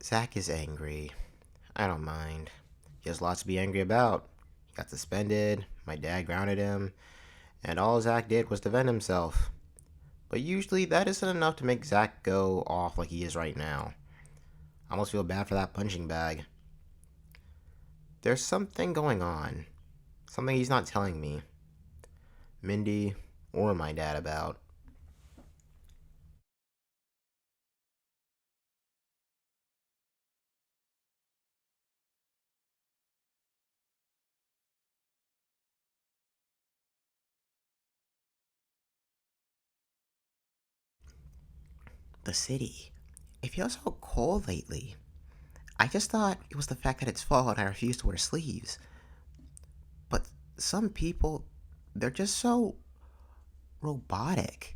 Zach is angry. I don't mind. He has lots to be angry about. He got suspended, my dad grounded him, and all Zach did was defend himself. But usually that isn't enough to make Zach go off like he is right now. I almost feel bad for that punching bag. There's something going on. Something he's not telling me. Mindy, or my dad about. The city. It feels so cold lately. I just thought it was the fact that it's fall and I refuse to wear sleeves. But some people, they're just so robotic.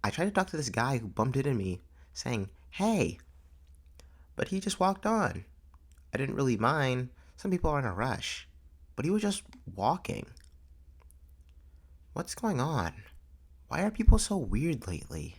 I tried to talk to this guy who bumped into me, saying, "Hey," but he just walked on. I didn't really mind. Some people are in a rush. But he was just walking. What's going on? Why are people so weird lately?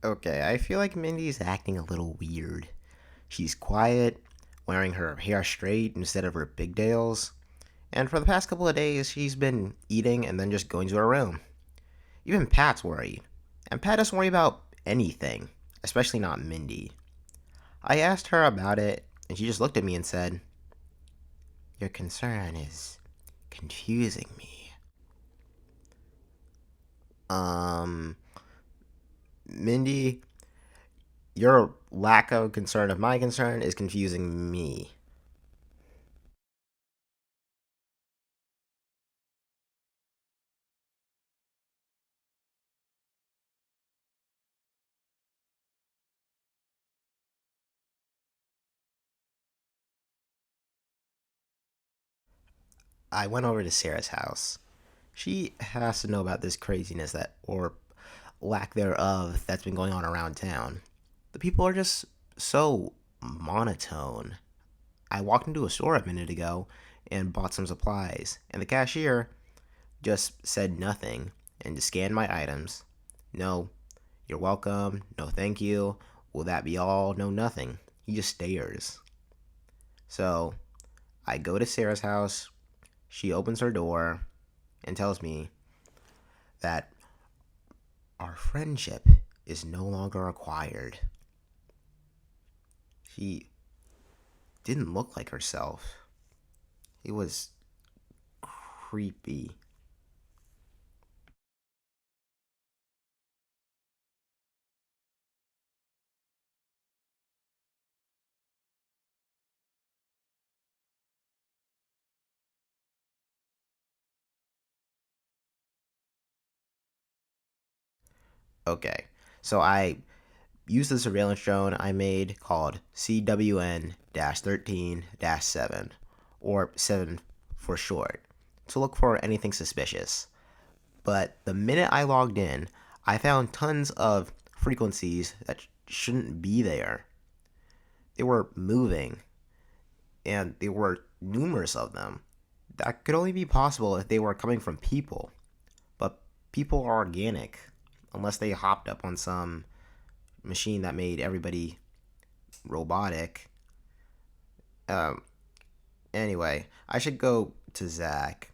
Okay, I feel like Mindy's acting a little weird. She's quiet, wearing her hair straight instead of her pigtails, and for the past couple of days, she's been eating and then just going to her room. Even Pat's worried. And Pat doesn't worry about anything, especially not Mindy. I asked her about it, and she just looked at me and said, "Your concern is confusing me." Um, Mindy, your lack of concern of my concern is confusing me. I went over to Sarah's house. She has to know about this craziness that, or lack thereof, that's been going on around town. The people are just so monotone. I walked into a store a minute ago and bought some supplies, and the cashier just said nothing and just scanned my items. No, you're welcome. No, thank you. Will that be all? No, nothing. He just stares. So I go to Sarah's house. She opens her door and tells me that our friendship is no longer required. She didn't look like herself. It was creepy. Okay, so I used the surveillance drone I made called CWN 13 7, or 7 for short, to look for anything suspicious. But the minute I logged in, I found tons of frequencies that shouldn't be there. They were moving, and there were numerous of them. That could only be possible if they were coming from people. But people are organic, unless they hopped up on some machine that made everybody robotic. Um, anyway, I should go to Zach.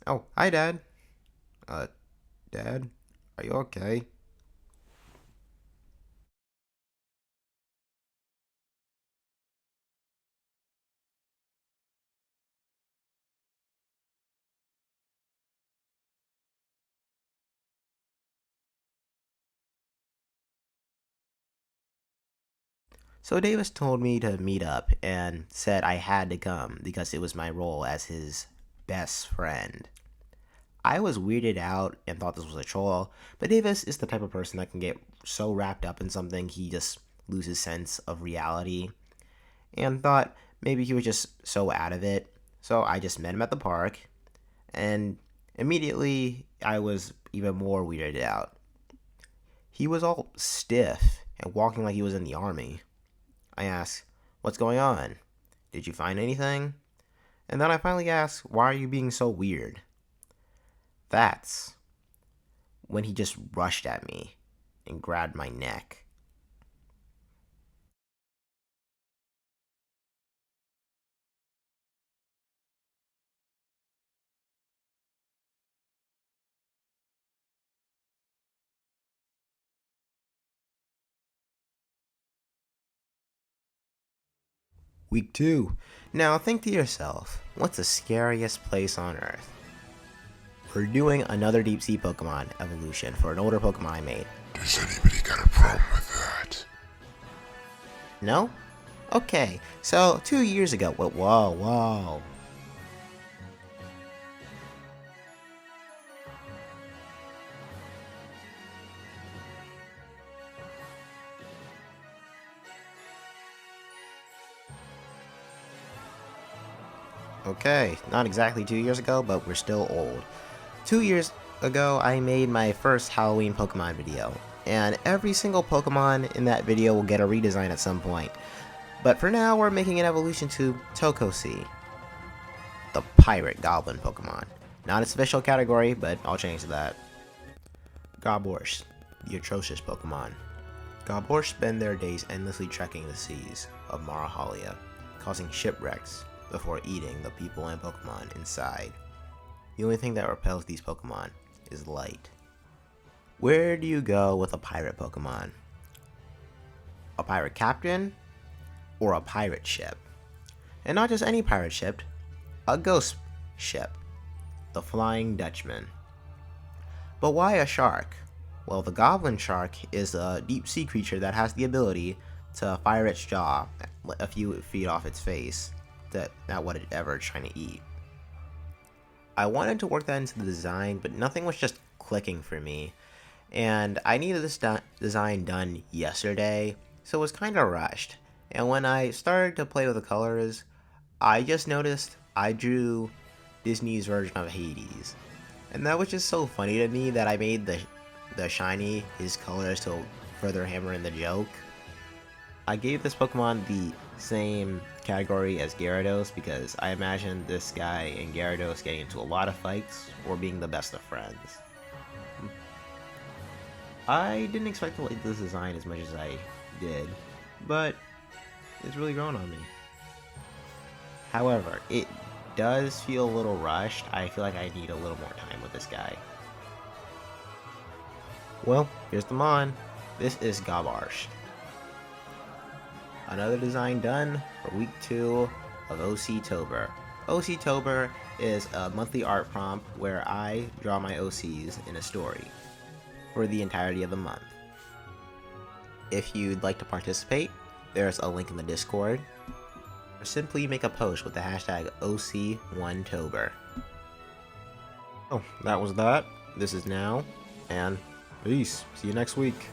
Oh, hi, Dad. Uh, Dad, are you okay? So Davis told me to meet up and said I had to come because it was my role as his best friend. I was weirded out and thought this was a troll, but Davis is the type of person that can get so wrapped up in something he just loses sense of reality, and thought maybe he was just so out of it. So I just met him at the park, and immediately I was even more weirded out. He was all stiff and walking like he was in the army. I ask, "What's going on? Did you find anything?" And then I finally ask, "Why are you being so weird?" That's when he just rushed at me and grabbed my neck. Week 2. Now think to yourself, what's the scariest place on Earth? We're doing another deep sea Pokemon evolution for an older Pokemon I made. Does anybody got a problem with that? No? Okay, so 2 years ago, whoa. Okay, not exactly 2 years ago, but we're still old. 2 years ago, I made my first Halloween Pokemon video, and every single Pokemon in that video will get a redesign at some point. But for now, we're making an evolution to Tokosi, the pirate goblin Pokemon. Not its official category, but I'll change to that. Gobors, the atrocious Pokemon. Gobors spend their days endlessly trekking the seas of Marahalia, causing shipwrecks before eating the people and Pokemon inside. The only thing that repels these Pokemon is light. Where do you go with a pirate Pokemon? A pirate captain or a pirate ship? And not just any pirate ship, a ghost ship, the Flying Dutchman. But why a shark? Well, the goblin shark is a deep sea creature that has the ability to fire its jaw a few feet off its face at what it ever trying to eat. I wanted to work that into the design, but nothing was just clicking for me. And I needed this design done yesterday, so it was kind of rushed. And when I started to play with the colors, I just noticed I drew Disney's version of Hades. And that was just so funny to me that I made the shiny his colors to further hammer in the joke. I gave this Pokemon the same category as Gyarados because I imagine this guy and Gyarados getting into a lot of fights or being the best of friends. I didn't expect to like this design as much as I did, but it's really grown on me. However, it does feel a little rushed. I feel like I need a little more time with this guy. Well, here's the Mon. This is Gobars. Another design done for week 2 of OC Tober. OC Tober is a monthly art prompt where I draw my OCs in a story for the entirety of the month. If you'd like to participate, there's a link in the Discord. Or simply make a post with the hashtag OC1Tober. Oh, that was that. This is now, and peace. See you next week.